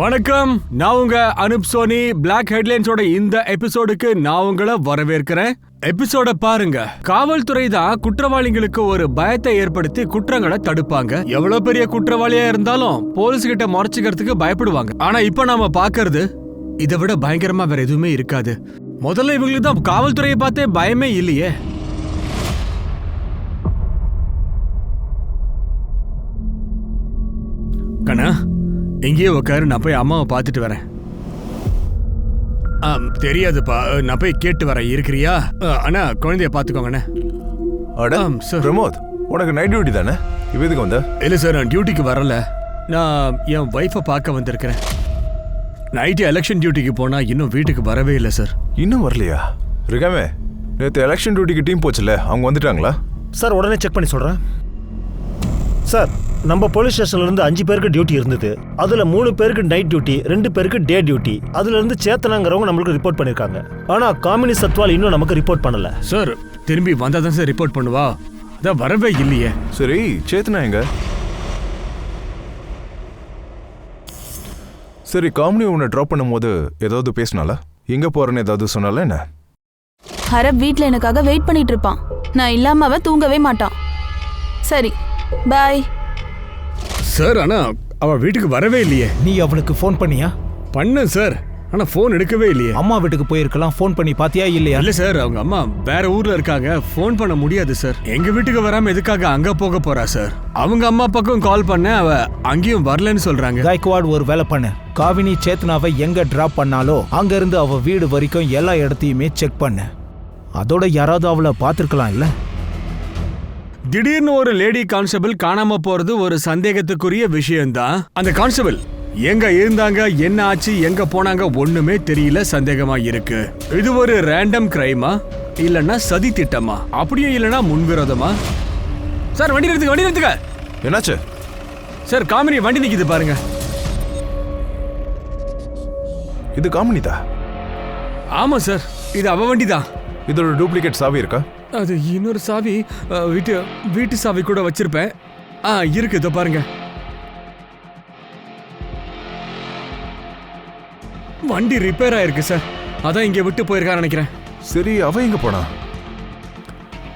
வணக்கம், நான் உங்க அனுப் சோனி. பிளாக் ஹெட்லைன்ஸோட இந்த எபிசோடுக்கு நான் உங்களை வரவேற்கிறேன். எபிசோட பாருங்க. காவல்துறை தான் குற்றவாளிகளுக்கு ஒரு பயத்தை ஏற்படுத்தி குற்றங்களை தடுப்பாங்க. எவ்வளவு பெரிய குற்றவாளியா இருந்தாலும் போலீஸ் கிட்ட மறைச்சிக்கிறதுக்கு பயப்படுவாங்க. ஆனா இப்ப நாம பாக்குறது இதை விட பயங்கரமா வேற எதுவுமே இருக்காது. முதல்ல இவங்களுக்கு தான் காவல்துறையை பார்த்தே பயமே இல்லையே. கண்ணா, எங்கேயோ உட்காரு, நான் போய் அம்மாவை பார்த்துட்டு வரேன். தெரியாதுப்பா, நான் போய் கேட்டு வரேன். இருக்கிறியா? அண்ணா, குழந்தைய பார்த்துக்கோங்கண்ணே. பிரமோத், உனக்கு நைட் டியூட்டி தானே? இப்போ எதுக்கு வந்த? இல்லை சார், நான் டியூட்டிக்கு வரல. நான் என் ஒய்ஃபை பார்க்க வந்திருக்கிறேன். நைட்டு எலெக்ஷன் டியூட்டிக்கு போனா இன்னும் வீட்டுக்கு வரவே இல்லை சார். இன்னும் வரலையா? இருக்காமே, நேற்று எலெக்ஷன் டியூட்டிக்கு டீம் போச்சுல, அவங்க வந்துட்டாங்களா? சார், உடனே செக் பண்ணி சொல்கிறேன். சார், நம்ம போலீஸ் ஸ்டேஷன்லேருந்து 5 பேருக்கு டியூட்டி இருந்தது. அதில் 3 பேருக்கு நைட் டியூட்டி, 2 பேருக்கு டே டியூட்டி. அதுலேருந்து சேத்தனாங்கிறவங்க நம்மளுக்கு ரிப்போர்ட் பண்ணியிருக்காங்க. ஆனால் காமினி சத்வால் இன்னும் நமக்கு ரிப்போர்ட் பண்ணலை. சார், திரும்பி வந்தால் தான் சார் ரிப்போர்ட் பண்ணுவா. அதான் வரவே இல்லையே. சரி, சேத்தனா எங்க? சரி, காமினி உன்னை ட்ராப் பண்ணும்போது ஏதாவது பேசினால? எங்கே போகிறேன்னு ஏதாவது சொன்னால என்ன? ஹரப் வீட்டில் எனக்காக வெயிட் பண்ணிட்டு இருப்பான். நான் இல்லாம அவ தூங்கவே மாட்டான். சரி, பாய். சார், ஆனா அவ வீட்டுக்கு வரவே இல்லையே. நீ அவளுக்கு ஃபோன் பண்ணியா? பண்ணேன் சார், ஆனா ஃபோன் எடுக்கவே இல்லையே. அம்மா வீட்டுக்கு போயிருக்கலாம், ஃபோன் பண்ணி பாத்தியா இல்லையா? இல்ல சார், அவங்க அம்மா வேற ஊர்ல இருக்காங்க, ஃபோன் பண்ண முடியாது சார். எங்க வீட்டுக்கு வராம எதுக்காக அங்க போக போறா சார்? அவங்க அம்மா பக்கம் கால் பண்ண, அவ அங்கேயும் வரலன்னு சொல்றாங்க. காய்க்வாட், ஒரு வேலை பண்ணு. காவினி சேத்னாவை எங்க டிராப் பண்ணாலோ அங்க இருந்து அவ வீடு வரைக்கும் எல்லா இடத்தையுமே செக் பண்ணு. அதோட யாராவது அவளை பார்த்துருக்கலாம் இல்ல? திடீர்னு ஒரு லேடி கான்ஸ்டபிள் காணாம போறது ஒரு சந்தேகத்துக்குரிய விஷயம்தான். அந்த கான்ஸ்டபிள் எங்க இருந்தாங்க, என்ன ஆச்சு, எங்க போனாங்க, ஒண்ணுமே தெரியல. சந்தேகமா இருக்கு. இது ஒரு ரேண்டம் கிரைமா, இல்லன்னா சதி திட்டமா, அப்படியும் இல்லனா முன்விரோதமா? சார், வண்டி நிறுத்துங்க. என்னாச்சு? சார், காமினி வண்டி நிக்குது பாருங்க. இது காமினிதா? ஆமா சார், இது அவ வண்டி தான். இதோட டூப்ளிகேட் சாவி இருக்கா? அது இன்னொரு சாவி, வீட்டு சாவி கூட வச்சிருப்பேன். இருக்கு, இதோ பாருங்க. வண்டி ரிப்பேர் ஆயிருக்கு சார், அதான் இங்க விட்டு போயிருக்கான்னு நினைக்கிறேன். சரி, அவ எங்க போனா?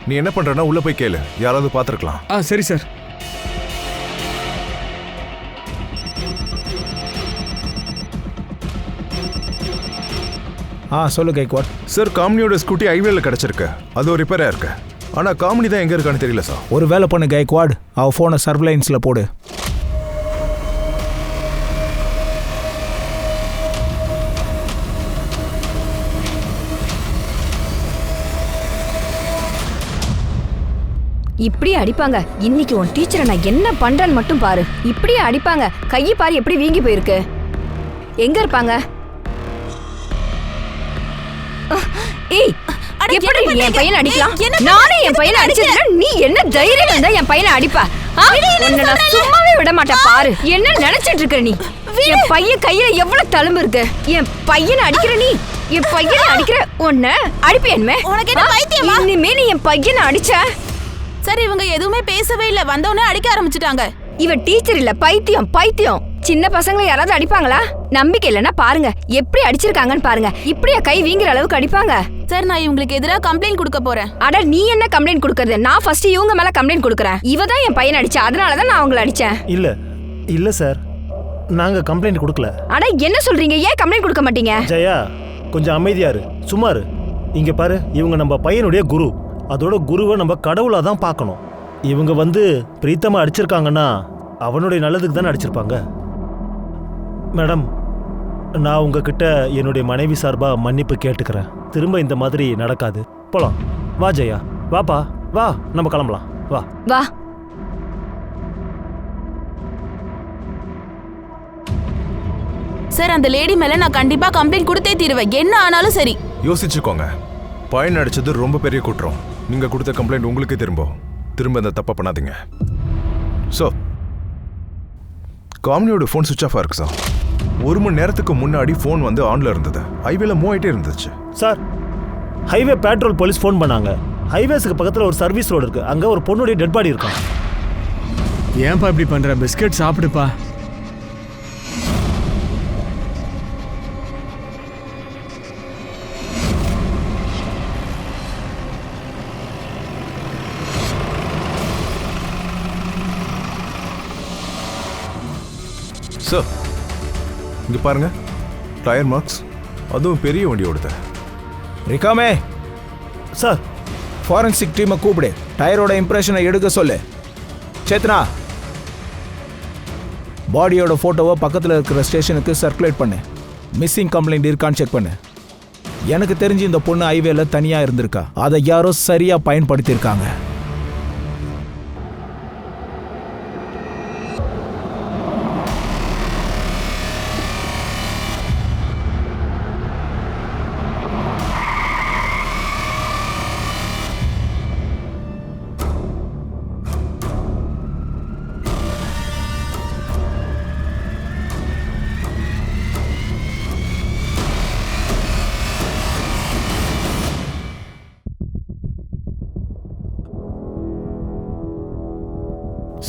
நீ என்ன பண்றனா உள்ள போய் கேளு, யாராவது பார்த்திருக்கலாம். சரி சார். சொல்லு கைக்வாட். சார், காமினியோட ஸ்கூட்டி ஹைவேல கிடைச்சிருக்கு. அது ஒரு ரிப்பேரா இருக்கு. ஆனா காமினி தான் எங்க இருக்கான்னு தெரியல சார். ஒரு வேலை பண்ணு கைக்வாட், அவ போனை சர்வலைன்ஸ்ல போடு. இப்படி அடிப்பாங்க. இன்னைக்கு உன் டீச்சரை நான் என்ன பண்றேன்னு மட்டும் பாரு. இப்படியே அடிப்பாங்க. கையை பாரு எப்படி வீங்கி போயிருக்கு. எங்க இருப்பாங்க? ஏய், எப்படி என் பையனை அடிக்கலாம்? நானே என் பையனை அடிச்சதுல நீ என்ன தைரியம் இருந்தா என் பையனை அடிப்பா? உன்னை நான் சும்மாவே விட மாட்டேன். பாரு என்ன நினைச்சிட்டு இருக்க நீ. என் பையன் கையில எவ்வளவு தழும்பு இருக்கு. என் பையனை அடிக்கிற நீ, என் பையனை அடிக்கிற. உன்னை அடிப்பேன்மே. இனிமே நீ என் பையனை அடிச்ச. சரி, இவங்க எதுவுமே பேசவே இல்ல, வந்தவொடனே அடிக்க ஆரம்பிச்சுட்டாங்க. இவ டீச்சர் இல்ல, பைத்தியம். சின்ன பசங்களை யாராவது அடிப்பாங்களா? நம்பிக்கை இல்லைன்னா பாருங்க எப்படி அடிச்சிருக்காங்கன்னு பாருங்க. இப்படியா கை வீங்குற அளவுக்கு அடிப்பாங்க? சார், நான் இவங்களுக்கு எதிராக கம்ப்ளைண்ட் கொடுக்க போறேன். அட, நீ என்ன கம்ப்ளைண்ட் கொடுக்கறது? நான் ஃபர்ஸ்ட் இவங்க மேல கம்ப்ளைண்ட் கொடுக்கறேன். இவ தான் என் பையனை அடிச்சா, அதனாலதான் நான் அவங்களை அடிச்சேன். இல்ல சார், நாங்க கம்ப்ளைண்ட் கொடுக்கல. அட, என்ன சொல்றீங்க? ஏன் கம்ப்ளைண்ட் கொடுக்க மாட்டீங்க? ஜெயா, கொஞ்சம் அமைதியா இரு, சும்மா இரு. இங்க பாரு, இவங்க நம்ம பையனுடைய குரு. அதோட குருவை நம்ம கடவுளா தான் பார்க்கணும். இவங்க வந்து பிரீத்தமா அடிச்சிருக்காங்கன்னா அவனுடைய நல்லதுக்கு தானே அடிச்சிருப்பாங்க. மேடம், நான் உங்ககிட்ட என்னுடைய மனைவி சார்பா மன்னிப்பு கேட்டுக்கிறேன். திரும்ப இந்த மாதிரி நடக்காது. போலாம், வா ஜெயா, வாப்பா, வா, நம்ம கிளம்பலாம், வா வா. சார், அந்த லேடி மேல நான் கண்டிப்பா கம்ப்ளைண்ட் கொடுத்தே தீருவேன், என்ன ஆனாலும் சரி. யோசிச்சுக்கோங்க, பையன் அடிச்சது ரொம்ப பெரிய குற்றம். நீங்க கொடுத்த கம்ப்ளைண்ட் உங்களுக்கே திரும்ப இந்த தப்பை பண்ணாதீங்க. ஸோ, காமினியோட ஃபோன் சுவிட்ச் ஆஃப் இருக்கு சார். 1 மணி நேரத்துக்கு முன்னாடி ஃபோன் வந்து ஆன்ல இருந்தது. ஹைவேல மூவ் ஆகிட்டே இருந்துச்சு sir. Highway patrol police phone பண்ணாங்க. ஹைவேஸுக்கு பக்கத்தில் ஒரு சர்வீஸ் ரோடு இருக்கு, அங்கே ஒரு பொண்ணுடைய டெட் பாடி இருக்கான். ஏன்பா இப்படி பண்ற? பிஸ்கட் சாப்பிடுப்பா. சார் இங்க பாருங்க, டயர் மார்க்ஸ், அதுவும் பெரிய வண்டியோடது. ரிகாமே, சார் ஃபாரன்சிக் டீமை கூப்பிடு, டயரோட இம்ப்ரெஷனை எடுக்க சொல்லு. சேத்னா, பாடியோட ஃபோட்டோவை பக்கத்தில் இருக்கிற ஸ்டேஷனுக்கு சர்க்குலேட் பண்ணு. மிஸ்ஸிங் கம்ப்ளைண்ட் இருக்கான்னு செக் பண்ணு. எனக்கு தெரிஞ்சு இந்த பொண்ணு ஹைவேல தனியாக இருந்திருக்கா, அதை யாரோ சரியாக பயன்படுத்தியிருக்காங்க.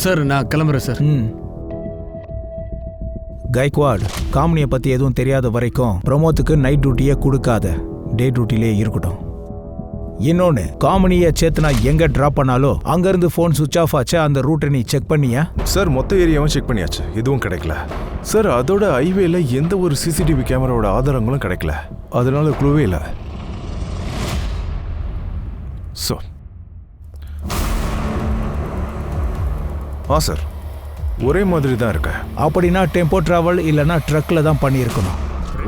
சார் நான் கிளம்புறேன் சார். கைக்வாட், காமினியை பற்றி எதுவும் தெரியாத வரைக்கும் பிரமோத்துக்கு நைட் டியூட்டியே கொடுக்காத, டே டியூட்டிலே இருக்கட்டும். இன்னொன்று, காமினியை சேத்னா எங்கே ட்ராப் பண்ணாலோ அங்கேருந்து ஃபோன் சுவிச் ஆஃப் ஆச்சு. அந்த ரூட்டை நீ செக் பண்ணியா? சார் மொத்த ஏரியாவும் செக் பண்ணியாச்சு, எதுவும் கிடைக்கல. சார் அதோட ஹைவேல எந்த ஒரு சிசிடிவி கேமராவோட ஆதாரங்களும் கிடைக்கல, அதனால க்ளூவே இல்லை. சார் சார் ஒரே மாதிரி தான் இருக்கு. அப்படின்னா டெம்போ டிராவல் இல்லைன்னா ட்ரக்கில் தான் பண்ணியிருக்கணும்.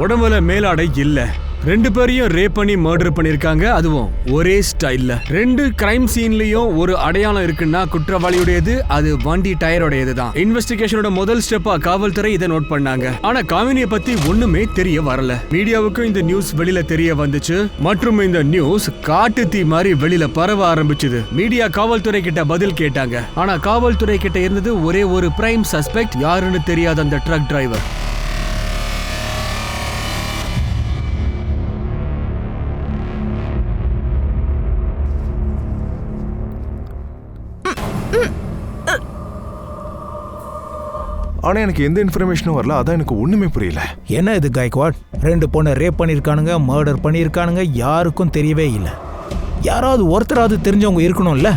உடம்புல மேலாடை இல்ல, 2 பேரையும் ரேப் பண்ணி மர்டர் பண்ணிருக்காங்க, அதுவும் ஒரே ஸ்டைல்ல. 2 கிரைம் சீன்லயும் ஒரு அடையாளம் இருக்குன்னா குற்றவாளியுடையது அது வண்டி டயரோடையது தான். இன்வெஸ்டிகேஷனோட முதல் ஸ்டெப்பா காவல்துறை இதை நோட் பண்ணாங்க. ஆனா காமினியை பத்தி ஒண்ணுமே தெரிய வரல. மீடியாவுக்கும் இந்த நியூஸ் வெளியில தெரிய வந்துச்சு மற்றும் இந்த நியூஸ் காட்டு தீ மாதிரி வெளியில பரவ ஆரம்பிச்சது. மீடியா காவல்துறை கிட்ட பதில் கேட்டாங்க. ஆனா காவல்துறை கிட்ட இருந்தது ஒரே ஒரு பிரைம் சஸ்பெக்ட், யாருன்னு தெரியாத அந்த ட்ரக் டிரைவர். ஆனா எனக்கு எந்த இன்ஃபர்மேஷனும் வரல, அதான் எனக்கு ஒண்ணுமே புரியல. என்ன இது கைக்வாட், 2 பொண்ணை ரேப் பண்ணியிருக்கானுங்க, மர்டர் பண்ணியிருக்கானுங்க, யாருக்கும் தெரியவே இல்லை. யாராவது ஒருத்தராவது தெரிஞ்சவங்க இருக்கணும்ல.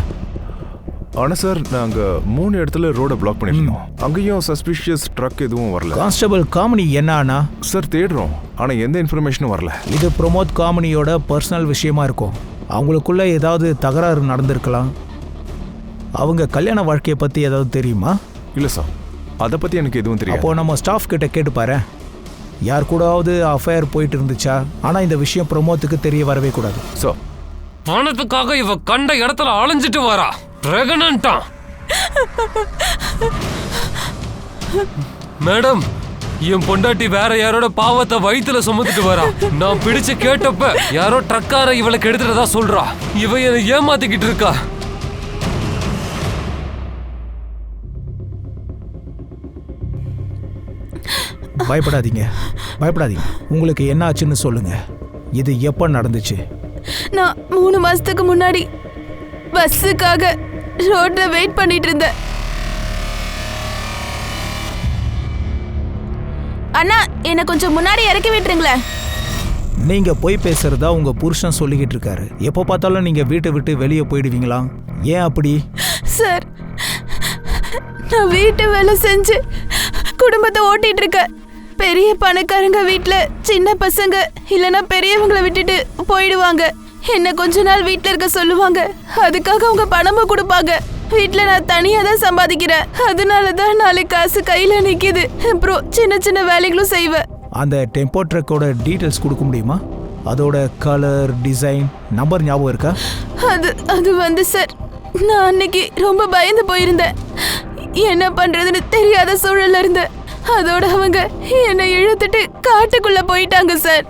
ஆனா சார் நாங்க 3 இடத்துல ரோட பிளாக் பண்ணிருந்தோம், அங்கேயும் சஸ்பிஷியஸ் ட்ரக் எதுவும் வரல. கான்ஸ்டபிள் காமினி என்ன ஆனா? சார் தேடுறோம், ஆனா எந்த இன்ஃபர்மேஷனும் வரல. இது பிரமோத் காமினியோட பர்சனல் விஷயமா இருக்கும். அவங்களுக்குள்ள ஏதாவது தகராறு நடந்திருக்கலாம். அவங்க கல்யாண வாழ்க்கையை பத்தி ஏதாவது தெரியுமா? இல்ல சார், அதை பத்தி எனக்கு எதுவும் தெரியும். அப்போ நம்ம ஸ்டாஃப் கிட்ட கேட்டு பாரு, யார் கூடவாவது அஃபேர் போயிட்டு இருந்துச்சா. ஆனா இந்த விஷயம் பிரமோத்துக்கு தெரிய வரவே கூடாது. சார் பணத்துக்காக இவ கண்ட இடத்துல அலைஞ்சிட்டு வரா, பிரெக்னன்ட்டா. மேடம், என் பொண்டாட்டி வேற யாரோட பாவத்தை வயித்துல சுமந்துட்டு வரா. நான் பிடிச்சு கேட்டப்ப யாரோ ட்ரக்கார இவளுக்கு எடுத்துட்டதா சொல்றா. இவ என்னை ஏமாத்திக்கிட்டு இருக்கா. பயப்படாதீங்க, பயப்படாதீங்க. உங்களுக்கு என்ன ஆச்சுன்னு சொல்லுங்க. இது எப்ப நடந்துச்சு? நான் 3 மாசத்துக்கு முன்னாடி பஸ்ஸுக்காக ரோட்ல வெயிட் பண்ணிட்டு இருந்தேன். அண்ணா, என்ன கொஞ்சம் முன்னாடி இறக்கி விட்டுருங்களேன். நீங்க போய் பேசுறதா உங்க புருஷன் சொல்லிக்கிட்டு இருக்காரு. எப்போ பார்த்தாலும் நீங்க வீட்டை விட்டு வெளியே போயிடுவீங்களா? ஏன் அப்படி? சார், நான் வீட்டு வேலை செஞ்சு குடும்பத்தை ஓட்டிட்டு இருக்கேன். பெரிய பணக்காரங்க வீட்டுல சின்ன பசங்க இல்லைன்னா பெரியவங்களை விட்டுட்டு போயிடுவாங்க. என்ன கொஞ்ச நாள் வீட்டுல இருக்க சொல்லுவாங்க, அதுக்காக அவங்க பணமும் கொடுப்பாங்க. வீட்டுல நான் தனியா தான் சம்பாதிக்கிறேன், அதனாலதான் 4 காசு கையில நிக்குது. அப்புறம் சின்ன சின்ன வேலைகளும் செய்வேன். அந்த டெம்போ ட்ரக்கோட டீட்டெயில்ஸ் கொடுக்க முடியுமா? அதோட கலர், டிசைன், நம்பர் ஞாபகம் இருக்கா? அது வந்து சார், நான் அன்னைக்கு ரொம்ப பயந்து போயிருந்தேன். என்ன பண்றதுன்னு தெரியாத சூழல்ல இருந்தேன். அதோட அவங்க என்னை இழுத்துட்டு காட்டுக்குள்ள போயிட்டாங்க சார்.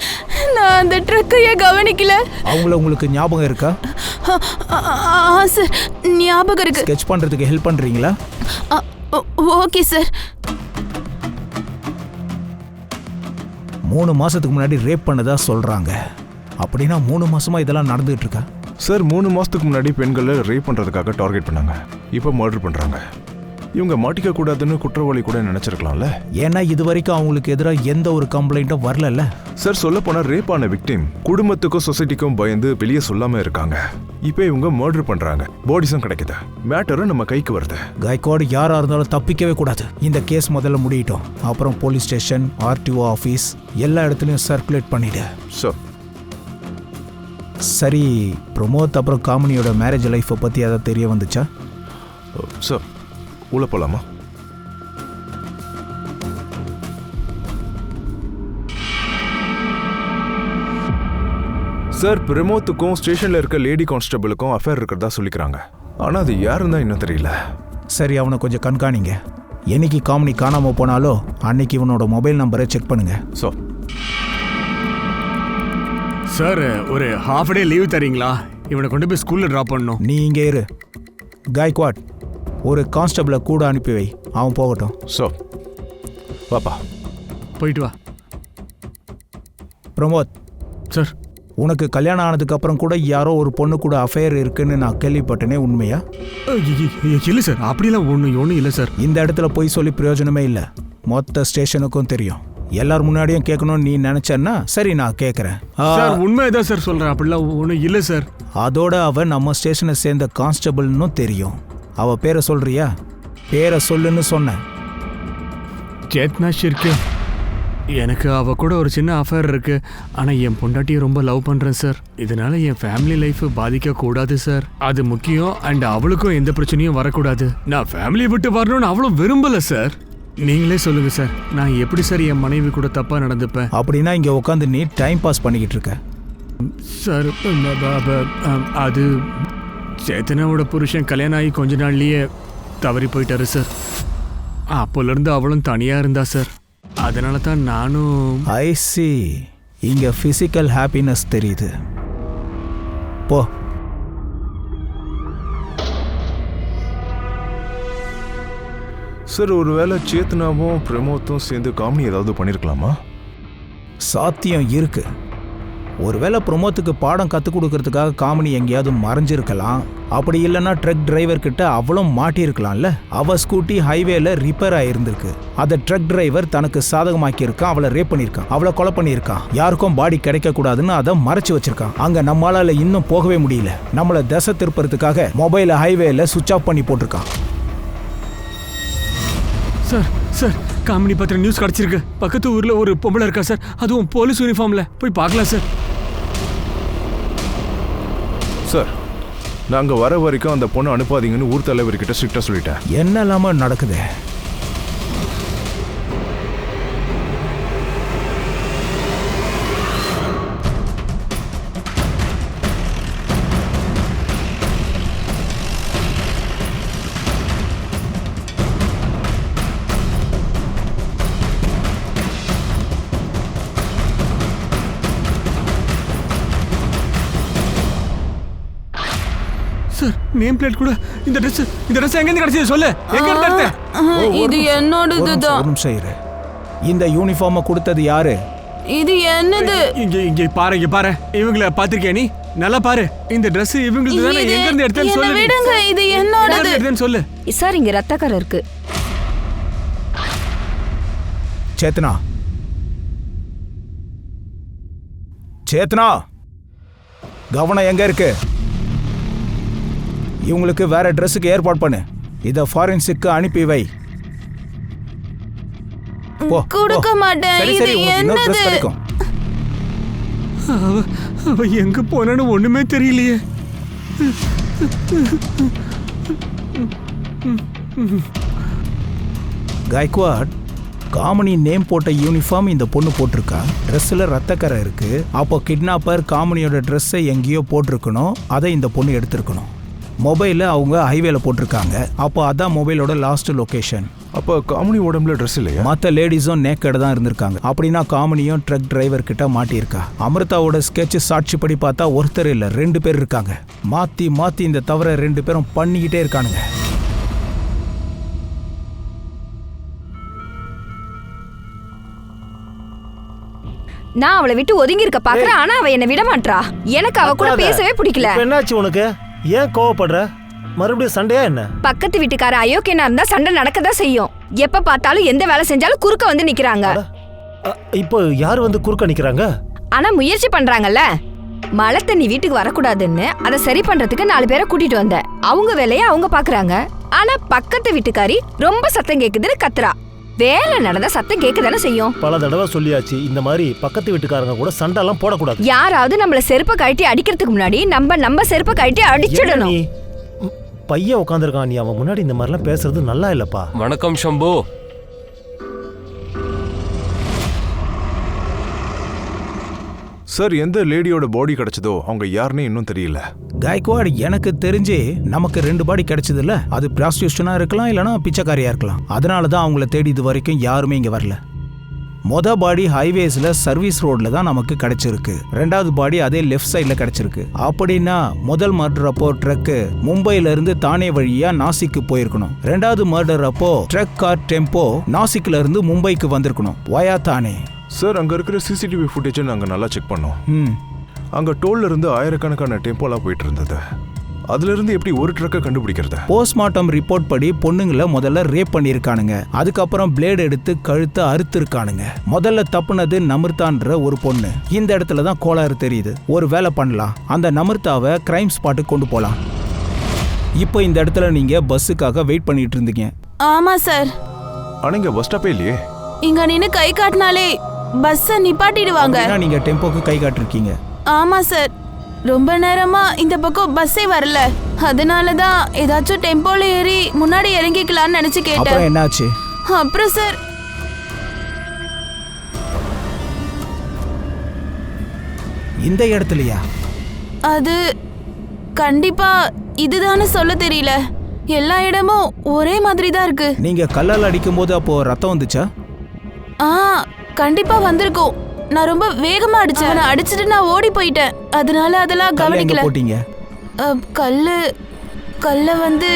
நான் அந்த ட்ரக்கையே கவனிக்கல. அவங்கள உங்களுக்கு ஞாபகம் இருக்கா? சார், ஞாபகம் இருக்கு. ஸ்கெட்ச் பண்றதுக்கு ஹெல்ப் பண்றீங்களா? Okay sir. 3 மாசத்துக்கு முன்னாடி ரேப் பண்ணதா சொல்றாங்க. அப்படின்னா 3 மாசமா இதெல்லாம் நடந்துட்டு இருக்கா? சார் 3 மாசத்துக்கு முன்னாடி பெண்களை ரேப் பண்றதுக்காக டார்கெட் பண்ணாங்க, இப்போ மர்டர் பண்றாங்க. இவங்க மாட்டிக்க கூடாதுன்னு குற்றவாளி கூட நினைச்சிருக்கலாம்ல. ஏன்னா இது வரைக்கும் அவங்களுக்கு எதிராக எந்த ஒரு கம்ப்ளைண்ட்டும் வரலல்ல. சார், சொல்ல போனா ரேப் ஆன விக்டிம் குடும்பத்துக்கும் சொசைட்டிக்கும் பயந்து வெளியே சொல்லாம இருக்காங்க. இப்போ இவங்க மர்டர் பண்றாங்க, பாடிஸும் கிடைக்குது, மேட்டரும் நம்ம கைக்கு வருது. கைக்வாட் யாரா இருந்தாலும் தப்பிக்கவே கூடாது. இந்த கேஸ் முதல்ல முடியட்டும், அப்புறம் போலீஸ் ஸ்டேஷன், ஆர்டிஓ ஆஃபீஸ் எல்லா இடத்துலையும் சர்க்குலேட் பண்ணிடு. சரி, பிரமோத் அப்புறம் காமினியோட மேரேஜ் லைஃப்பை பற்றி ஏதாவது தெரிய வந்துச்சா? சார், உள்ள போலாமா? சார், பிரமோத்துக்கும் ஸ்டேஷன்ல இருக்க லேடி கான்ஸ்டபிளுக்கும் அஃபேர் இருக்கிறதா சொல்லிக்கிறாங்க. ஆனா அது யாருன்னு தான் இன்னும் தெரியல. சரி, அவனை கொஞ்சம் கண்காணிங்க. என்னைக்கு காமினி காணாம போனாலோ அன்னைக்கு இவனோட மொபைல் நம்பரை செக் பண்ணுங்க. சார், ஒரு ஹாஃப் டே லீவ் தரீங்களா? இவனை கொண்டு போய் ஸ்கூல்ல டிராப் பண்ணணும். நீ இங்கே இரு. கைக்வாட், ஒரு கான்ஸ்டபிளை கூட அனுப்பி வை, அவன் போகட்டும். வாப்பா, போயிட்டு வா. பிரமோத் சார், உனக்கு கல்யாணம் ஆனதுக்கு அப்புறம் கூட யாரோ ஒரு பொண்ணு கூட அஃபேர் இருக்குன்னு நான் கேள்விப்பட்டேனே, உண்மையா? இல்லை சார், அப்படிலாம் ஒன்றும் இல்லை சார். இந்த இடத்துல போய் சொல்லி பிரயோஜனமே இல்லை. மொத்த ஸ்டேஷனுக்கும் தெரியும். எல்லாரும் முன்னாடியும் கேட்கணும்னு நீ நினைச்சன்னா சரி, நான் கேட்குறேன். உண்மைதான் சார் சொல்கிறேன், அப்படிலாம் ஒன்றும் இல்லை சார். அதோட அவ நம்ம ஸ்டேஷனை சேர்ந்த கான்ஸ்டபிள்னு தெரியும். அவ பேரை சொல்றியா? பேரை சொல்லுன்னு சொன்ன. சேத்னா ஷிர்கே. எனக்கு அவ கூட ஒரு சின்ன அஃபேர் இருக்கு. ஆனால் என் பொண்டாட்டியை ரொம்ப லவ் பண்ணுறேன் சார். இதனால என் ஃபேமிலி லைஃப் பாதிக்கக்கூடாது சார். அது முக்கியம். அண்ட் அவளுக்கும் எந்த பிரச்சனையும் வரக்கூடாது. நான் ஃபேமிலியை விட்டு வரணும்னு அவளும் விரும்பலை சார். நீங்களே சொல்லுங்க சார், நான் எப்படி சார் என் மனைவி கூட தப்பா நடந்துப்பேன்? அப்படின்னா இங்க உட்காந்து நீ டைம் பாஸ் பண்ணிக்கிட்டு இருக்க சார். அது சேத்தனாவோட புருஷன் கல்யாணம் ஆகி கொஞ்ச நாள்லயே தவறி போயிட்டாரு சார். அப்போலேருந்து அவளும் தனியா இருந்தா சார். அதனால தான் நானும். ஐ சி, இங்க பிசிக்கல் ஹாப்பினஸ் தெரியுது. போ. சார், ஒருவேளை சேத்னாவும் பிரமோத்தும் சேர்ந்து காமெடி ஏதாவது பண்ணிருக்கலாமா? சாத்தியம் இருக்கு. ஒருவேளை பிரமோத்துக்கு பாடம் கற்றுக் கொடுக்கறதுக்காக காமெடி எங்கேயாவது மறைஞ்சிருக்கலாம். அப்படி இல்லைன்னா ட்ரக் டிரைவர் கிட்ட அவளும் மாட்டியிருக்கலாம்ல. அவ ஸ்கூட்டி ஹைவேல ரிப்பேர் ஆயிருந்திருக்கு. அதை ட்ரக் டிரைவர் தனக்கு சாதகமாக்கி இருக்கான். அவளை ரேப் பண்ணியிருக்கான், அவளை கொலை பண்ணியிருக்கான். யாருக்கும் பாடி கிடைக்க கூடாதுன்னு அதை மறைச்சு வச்சிருக்கான். அங்க நம்மளால இன்னும் போகவே முடியல. நம்மளை திசை திருப்பறதுக்காக மொபைலை ஹைவேல சுவிட்ச் ஆஃப் பண்ணி போட்டிருக்கான். சார், சார், காமெடி பத்திர நியூஸ் கிடைச்சிருக்கு. பக்கத்து ஊர்ல ஒரு பொம்பளை இருக்கா சார், அதுவும் போலீஸ் யூனிஃபார்ம்ல. போய் பார்க்கலாம் சார். சார், நாங்க வர வரைக்கும் அந்த பொண்ணை அனுப்பாதீங்கன்னு ஊர் தலைவர்கிட்ட ஸ்ட்ரிக்டா சொல்லிட்டேன். என்னெல்லாம நடக்குது? சார், நேம் பிளேட் கூட. இந்த Dress எங்க இருந்து கிடைச்சது சொல்லு. எங்க இருந்து எடுத்த? இது என்னோடதுதான். இந்த யூனிஃபார்மை கொடுத்தது யாரு? இது என்னது? இங்க பாரு. இவங்கள பாத்திருக்கியா நீ? நல்லா பாரு. இந்த Dress இவங்களுக்கு தானே. எங்க இருந்து எடுத்தேன்னு சொல்லு. விடுங்க, இது என்னோடது. எடுத்தேன்னு சொல்லு. சார், இங்க ரத்தக்கரை இருக்கு. சேத்னா, கவனம் எங்க இருக்கு? இவங்களுக்கு வேற ட்ரெஸ்ஸுக்கு ஏற்பாடு பண்ணு. இத ஃபாரன்சிக்கு அனுப்பி வை. கொடுக்க மாட்டேன். இது என்னது? அவ எங்க போனான்னு ஒண்ணுமே தெரியலையே. கைக்வாட், காமினி நேம் போட்ட யூனிஃபார்ம் இந்த பொண்ணு போட்டிருக்கா. ட்ரெஸ்ஸில் ரத்தக்கரை இருக்கு. அப்போ கிட்னாப்பர் காமினியோட ட்ரெஸ்ஸை எங்கேயோ போட்டிருக்கணும். அதை இந்த பொண்ணு எடுத்திருக்கணும். மொபைலில் அவங்க ஹைவேல போட்டிருக்காங்க. அப்போ அதான் மொபைலோட லாஸ்ட் லொகேஷன். அப்போ காமெடி உடம்புல ட்ரெஸ் இல்லையா? மற்ற லேடிஸும் நேக்கட் தான் இருந்திருக்காங்க. அப்படின்னா காமெடியும் ட்ரக் டிரைவர் கிட்ட மாட்டியிருக்கா. அமிர்தாவோட ஸ்கெட்ச் சாட்சிப்படி பார்த்தா ஒருத்தர் இல்லை, 2 பேர் இருக்காங்க. மாற்றி மாற்றி இந்த தவிர 2 பேரும் பண்ணிக்கிட்டே இருக்கானுங்க. நான் அவளை விட்டு ஒதுங்கி இருக்க பாக்குறேன். ஆனா அவ என்னை விட மாட்டா. எனக்கு அவ கூட பேசவே பிடிக்கல. என்னாச்சு உனக்கு? ஏன் கோவப்படுற? மறுபடியும் சண்டையா என்ன? பக்கத்து வீட்டுக்கார அயோக்கியனா இருந்தா சண்டை நடக்கதான் செய்யும். எப்ப பார்த்தாலும் எந்த வேலை செஞ்சாலும் குறுக்க வந்து நிக்கிறாங்க. இப்போ யார் வந்து குறுக்க நிக்கிறாங்க? ஆனா முயற்சி பண்றாங்கல்ல. மழை தண்ணி வீட்டுக்கு வரக்கூடாதுன்னு அதை சரி பண்றதுக்கு 4 பேரை கூட்டிட்டு வந்த. அவங்க வேலையை அவங்க பாக்குறாங்க. ஆனா பக்கத்து வீட்டுக்காரி ரொம்ப சத்தம் கேக்குதுன்னு கத்துறா. வேலை நடந்தா சத்தம் கேட்கதானே செய்யும். பல தடவை சொல்லியாச்சு, இந்த மாதிரி பக்கத்து வீட்டுக்காரங்க கூட சண்டைலாம் போடக்கூடாது. யாராவது நம்மள செருப்பை கழட்டி அடிக்கிறதுக்கு முன்னாடி நம்ம செருப்பை கழட்டி அடிச்சிடணும். பையன் உட்காந்துருக்கான், நீ அவன் முன்னாடி இந்த மாதிரிலாம் பேசுறது நல்லா இல்லப்பா. வணக்கம் ஷம்பு. சார், எந்த லேடியோட பாடி கிடைச்சதோ அவங்க யாருன்னே இன்னும் தெரியல. காய்க்வாட், எனக்கு தெரிஞ்சு நமக்கு 2 பாடி கிடைச்சதுல்ல, அது ப்ராஸ்டியூஷனா இருக்கலாம், இல்லைனா பிச்சைக்காரியா இருக்கலாம். அதனால தான் அவங்கள தேடி இது வரைக்கும் யாருமே இங்க வரல. மொத பாடி ஹைவேஸ்ல சர்வீஸ் ரோட்ல தான் நமக்கு கிடைச்சிருக்கு. 2வது பாடி அதே லெஃப்ட் சைட்ல கிடைச்சிருக்கு. அப்படின்னா முதல் மர்டர் அப்போ ட்ரக்கு மும்பைல இருந்து தானே வழியா நாசிக்கு போயிருக்கணும். 2வது மர்டர் அப்போ ட்ரக் கார் டெம்போ நாசிக்ல இருந்து மும்பைக்கு வந்திருக்கணும் வயா தானே. சார், அங்க இருக்கிற சிசிடிவி ஃபுட்டேஜை நாங்க நல்லா செக் பண்ணோம். அங்க டோல்ல இருந்து ஆயிரக்கணக்கான டெம்போலாம் போயிட்டு இருந்தது. அதுல இருந்து எப்படி ஒரு ட்ரக்கை கண்டுபிடிக்கிறது? போஸ்ட்மார்ட்டம் ரிப்போர்ட் படி பொண்ணுங்களை முதல்ல ரேப் பண்ணிருக்கானுங்க. அதுக்கப்புறம் பிளேடு எடுத்து கழுத்தை அறுத்திருக்கானுங்க. முதல்ல தப்புனது நமிர்தான்ற ஒரு பொண்ணு. இந்த இடத்துல தான் கோளாறு தெரியுது. ஒரு வேலை பண்ணலாம், அந்த நமிர்தாவை கிரைம் ஸ்பாட்டுக்கு கொண்டு போலாம். இப்போ இந்த இடத்துல நீங்க பஸ்ஸுக்காக வெயிட் பண்ணிட்டு இருந்தீங்க. ஆமா சார். ஆனா இங்க பஸ் ஸ்டாப்பே இல்லையே. இங்க நின்னு கை காட்டினாலே பஸ்ஸ நிப்பாட்டிடுவாங்க. நீங்க டெம்போக்கு கை காட்டிருக்கீங்க. ஆமா சார், ரொம்ப நேரமா இந்த பக்கம் பஸ்ஸே வரல. அதனாலதான் ஏதாச்சும் டெம்போல ஏறி முன்னாடி இறங்கிக்கலாம்னு நினைச்சு கேட்டேன். அப்புறம் என்னாச்சு? அப்புறம் சார், இந்த இடத்துலயா? அது கண்டிப்பா இதுதானே சொல்ல தெரியல. எல்லா இடமும் ஒரே மாதிரி தான் இருக்கு. நீங்க கல்லால் அடிக்கும் போது அப்போ ரத்தம் வந்துச்சா? கண்டிப்பா வந்திருக்கும். நான் ரொம்ப வேகமா அடிச்சேன். நான் அடிச்சிட்டு நான் ஓடி போயிட்டேன். அதனால அதெல்லாம் கவனிக்கல. போட்டீங்க? கல்ல வந்து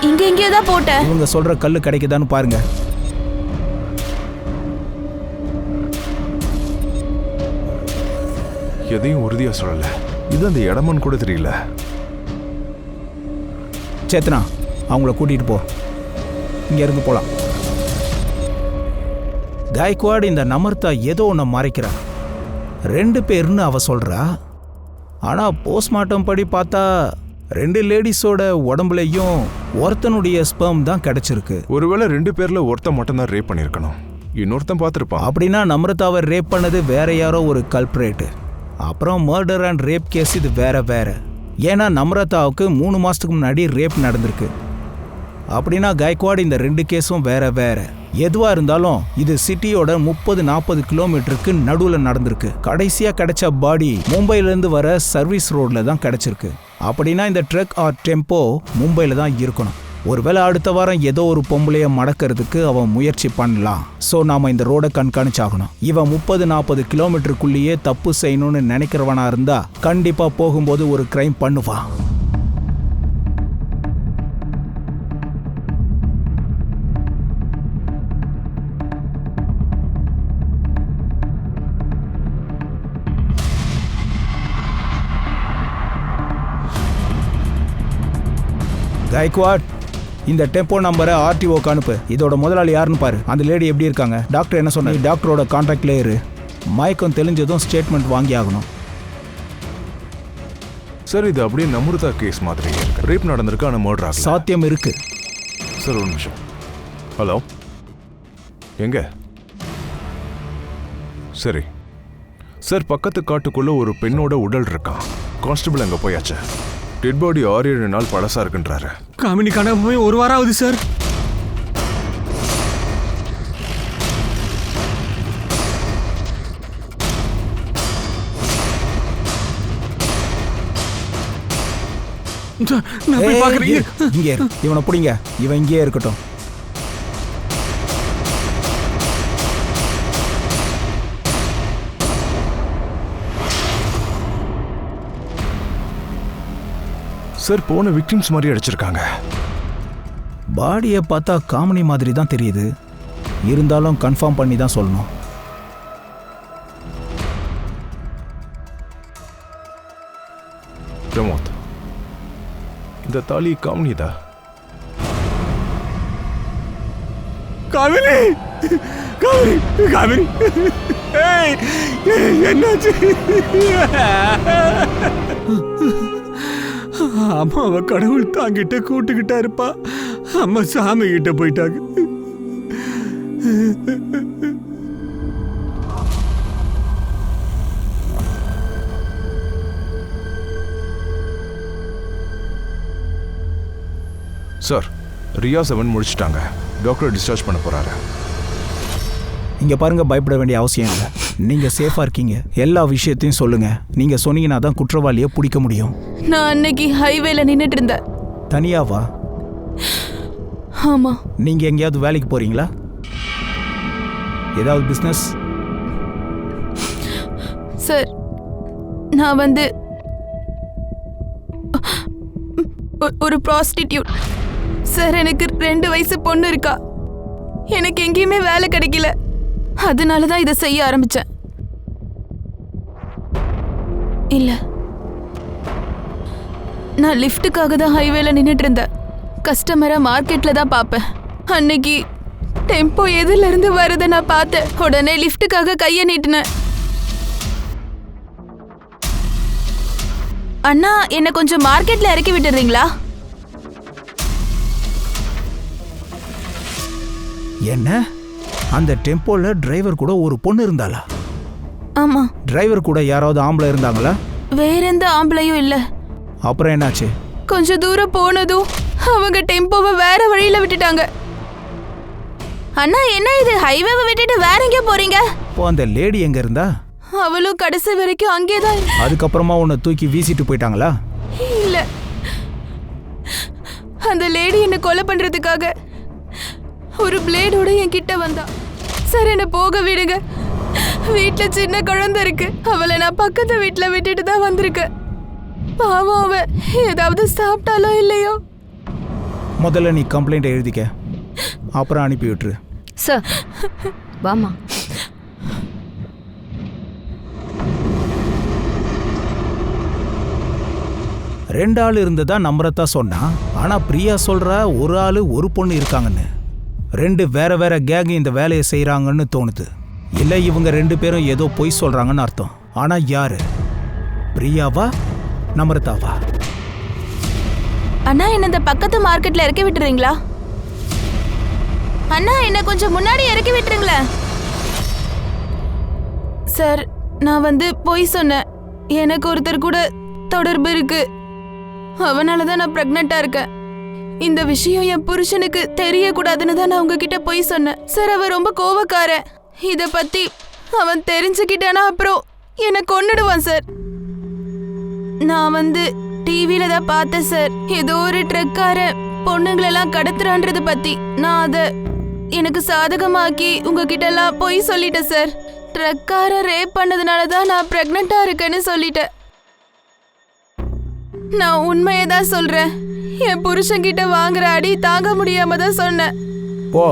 இங்க எங்கேயோ தான் போட்டேன். இவங்க சொல்ற கல்லு கிடைக்குதான்னு பாருங்க. எதையும் உறுதியா சொல்லல. இது அந்த இடமான்னு கூட தெரியல. சேத்தனா, அவங்கள கூட்டிட்டு போ. இங்க இருந்து போலாம். காய்க்வாட், இந்த நமிர்தா ஏதோ ஒன்று மறைக்கிறா. 2 பேர்னு அவ சொல்றா. ஆனா போஸ்ட்மார்ட்டம் படி பார்த்தா 2 லேடிஸோட உடம்புலையும் ஒருத்தனுடைய ஸ்பெர்ம் தான் கிடைச்சிருக்கு. ஒருவேளை 2 பேர்ல ஒருத்தன் மட்டும் தான் ரேப் பண்ணிருக்கணும். இன்னொருத்தன் பார்த்திருப்பான். அப்படின்னா நமிர்தாவை ரேப் பண்ணது வேற யாரோ ஒரு கல்ப்ரேட். அப்புறம் மர்டர் அண்ட் ரேப் கேஸ் இது வேற. ஏன்னா நமிர்தாவுக்கு 3 மாசத்துக்கு முன்னாடி ரேப் நடந்திருக்கு. அப்படின்னா காய்க்வாட், இந்த 2 கேஸும் வேற. எதுவா இருந்தாலும் இது சிட்டியோட 30-40 கிலோமீட்டருக்கு நடுவில் நடந்திருக்கு. கடைசியா கிடைச்ச பாடி மும்பையிலேருந்து வர சர்வீஸ் ரோட்ல தான் கிடைச்சிருக்கு. அப்படின்னா இந்த ட்ரக் ஆர் டெம்போ மும்பையில தான் இருக்கணும். ஒருவேளை அடுத்த வாரம் ஏதோ ஒரு பொம்பளைய மடக்கிறதுக்கு அவன் முயற்சி பண்ணலாம். ஸோ நாம இந்த ரோடை கண்காணிச்சாகணும். இவன் 30-40 கிலோமீட்டருக்குள்ளேயே தப்பு செய்யணும்னு நினைக்கிறவனா இருந்தா கண்டிப்பா போகும்போது ஒரு கிரைம் பண்ணுவான். காய்க்வாட், இந்த டெம்போ நம்பரை ஆர்டிஓக்கு அனுப்பு. இதோட முதலாளி யாருன்னு பாரு. அந்த லேடி எப்படி இருக்காங்க? டாக்டர் என்ன சொன்னாங்க? டாக்டரோட கான்டாக்ட்ல இரு. மயக்கம் தெளிஞ்சதும் ஸ்டேட்மெண்ட் வாங்கி ஆகணும். சார், இது அப்படியே நமிர்தா கேஸ் மாதிரி இருக்கு. ரேப் நடந்திருக்கு, ஆனா மர்டர் ஆகல. சாத்தியம் இருக்கு. சார், ஒரு நிமிஷம். ஹலோ, எங்க? சரி சார், பக்கத்து காட்டுக்குள்ள ஒரு பெண்ணோட உடல் இருக்கான். கான்ஸ்டபிள் அங்க போயாச்சு. டெட் பாடி 6-7 நாள் பழசா இருக்குன்றாரு. காமினி காணாம போய் 1 வாரம் ஆகுது சார். நான் போய் பார்க்கறேன். இங்கே இரு. இவனை பிடிங்க. இவன் இங்கேயே இருக்கட்டும். சார், போன விக்டிம்ஸ் மாதிரி அடிச்சிருக்காங்க. பாடியை பார்த்தா காமெடி மாதிரி தான் தெரியுது. இருந்தாலும் கன்ஃபார்ம் பண்ணி தான் சொல்லணும். பிரமோத், இந்த தாலி காமினிதா? காவிரி காவிரி காவிரி ஏய், என்னாச்சு? அம்மாவை கடவுள் தாங்கிட்ட கூட்டுக்கிட்டா இருப்பா. அம்மா சாமி கிட்ட போயிட்டாங்க. சார், ரியா 7 முடிச்சிட்டாங்க. டாக்டர் டிஸ்சார்ஜ் பண்ண போறாரு. இங்க பாருங்க, பயப்பட வேண்டிய அவசியம் இல்லை. நீங்க சேஃபா இருக்கீங்க. எல்லா விஷயத்தையும் சொல்லுங்க. நீங்க சொன்னீங்கன்னா தான் குற்றவாளியை பிடிக்க முடியும். நான் அன்னைக்கு ஹைவேல நின்னுட்டு இருந்தேன். தனியாவா? ஆமா. நீங்க எங்கேயாவது வேலைக்கு போறீங்களா? ஏதாவது பிசினஸ்? சார், நான் வந்து ஒரு ப்ராஸ்டிடியூட் சார். எனக்கு 2 வயசு பொண்ணு இருக்கா. எனக்கு எங்கேயுமே வேலை கிடைக்கல. அதனால தான் இதை செய்ய ஆரம்பிச்சேன். இல்ல, நான் லிஃப்ட்டுக்காக தான் ஹைவேல நின்னுட்டு இருந்தேன். கஸ்டமரை மார்க்கெட்ல தான் பார்ப்பேன். அன்னைக்கு டெம்போ எதிரில இருந்து வருதை நான் பார்த்தேன். உடனே லிஃப்ட்டுக்காக கையை நீட்டினேன். அண்ணா, என்ன கொஞ்சம் மார்க்கெட்ல இறக்கி விட்டுறீங்களா? என்ன? அந்த டெம்போல டிரைவர் கூட ஒரு பொண்ணு இருந்தாளா? ஆமா. டிரைவர் கூட யாராவது ஆம்பளை இருந்தாங்களா? வேற எந்த ஆம்பளையும் இல்ல. அப்புறம் என்னாச்சு? கொஞ்ச தூரம் போனதும் அவங்க டெம்போவை வேற வழியில விட்டுட்டாங்க. அண்ணா, என்ன இது? ஹைவேவை விட்டுட்டு வேற எங்க போறீங்க? இப்போ அந்த லேடி எங்க இருந்தா? அவளும் கடைசி வரைக்கும் அங்கேதான். அதுக்கப்புறமா உன்னை தூக்கி வீசிட்டு போயிட்டாங்களா? இல்ல, அந்த லேடி என்ன கொலை பண்றதுக்காக ஒரு பிளேடோட என் கிட்ட வந்தா. சார், என்ன போக விடுங்க. வீட்டுல சின்ன குழந்தை இருக்கு. அவளை நான் பக்கத்து வீட்டுல விட்டுட்டு தான் வந்திருக்கேன். பாவம், அவ ஏதாவது சாப்பிட்டாலோ இல்லையோ. முதல்ல நீ கம்ப்ளைண்ட் எழுதிக்க, அப்புறம் அனுப்பி விட்டுரு. சார், வாமா. ரெண்டு ஆள் இருந்ததா நம்புறதா சொன்னா, ஆனா பிரியா சொல்றா ஒரு ஆளு ஒரு பொண்ணு இருக்காங்கன்னு. 2 வேற வேற கேங் இந்த வேலையை செய்யறாங்கன்னு தோணுது. இல்ல இவங்க 2 பேரும் ஏதோ பொய் சொல்றாங்கன்னு அர்த்தம். ஆனா யாரு? பிரியாவா நம்ரதாவா? அண்ணா, என்ன இந்த பக்கத்து மார்க்கெட்ல இறக்கி விட்டுறீங்களா? அண்ணா, என்ன கொஞ்சம் முன்னாடி இறக்கி விட்டுருங்களேன். சார், நான் வந்து பொய் சொன்னேன். எனக்கு ஒருத்தர் கூட தொடர்பு இருக்கு. அவனால தான் நான் பிரெக்னெண்டா இருக்கேன். இந்த விஷயம் என் புருஷனுக்கு தெரியக்கூடாதுன்னு தான் நான் உங்ககிட்ட பொய் சொன்னேன். சார், அவன் ரொம்ப கோவக்காரன். இத பத்தி அவன் தெரிஞ்சுக்கிட்டானா அப்புறம் என்னை கொன்னுடுவான் சார். நான் வந்து டிவியில தான் பார்த்தேன் சார். ஏதோ ஒரு ட்ரக்கார பொண்ணுங்களெல்லாம் கடத்துறான்றது பத்தி. நான் அதை எனக்கு சாதகமாக்கி உங்ககிட்ட எல்லாம் பொய் சொல்லிட்டேன் சார். ட்ரக்கார ரேப் பண்ணதுனால தான் நான் பிரெக்னெண்டா இருக்கேன்னு சொல்லிட்டேன். நான் உண்மையை தான் சொல்றேன். என் புருஷன்கிட்ட வாங்குற அடி தாங்க முடியாம தான் சொன்னேன். போ,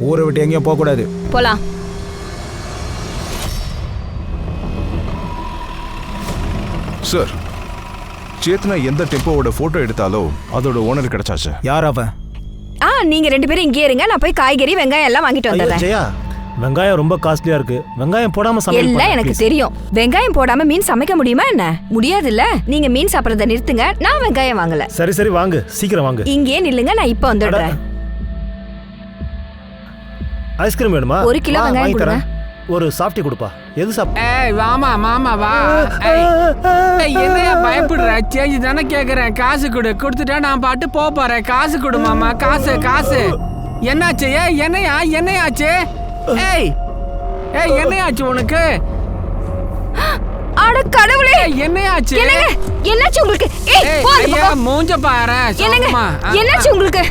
ஊரை விட்டு எங்கேயும் போக கூடாது. போலாம். சார், சேத்னா எந்த டெம்போவோட போட்டோ எடுத்தாலோ அதோட ஓனர் கிடைச்சாச்சு. யார் அவன்? நீங்க 2 பேரும் இங்கே இருங்க. நான் போய் காய்கறி வெங்காயம் எல்லாம் வாங்கிட்டு ஐயோ, வந்துடுறேன். ஜெயா, வெங்காயம் ரொம்ப காஸ்ட்லியா இருக்கு. வெங்காயம் போடாம சமையல் எல்லாம் பண்ணு, எனக்கு please. தெரியும். வெங்காயம் போடாம மீன் சமைக்க முடியுமா என்ன? முடியாதுல்ல. நீங்க மீன் சாப்பிடறத நிறுத்துங்க. நான் வெங்காயம் வாங்கல. சரி சரி, வாங்கு, சீக்கிரம் வாங்கு. இங்கே நில்லுங்க, நான் இப்ப வந்துடுறேன். ஐஸ்கிரீம் வேணுமா? 1 கிலோ வா, வெங்காயம் வாங்கி கொடுங்க. தரேன். ஒரு சாப்பிட்டி கொடுப்பா. எது சாப்பிட்டு? ஏய் வாமா மாமா வா. என்னையா பயப்படுற? சேஞ்ச் தானே கேக்குறேன். காசு கொடு. கொடுத்துட்டா நான் பாட்டு போறேன். காசு கொடு மாமா. காசு காசு. என்னாச்சு? ஏய் என்னையாச்சு? ஏய் என்னையாச்சு உனக்கு? அட கடவுளே, என்னையாச்சு? என்னங்க என்னாச்சு உங்களுக்கு? போ அந்த ஐயா பக்கம். மூஞ்ச பாரு. என்னங்க சோகமா. என்னாச்சு உங்களுக்கு?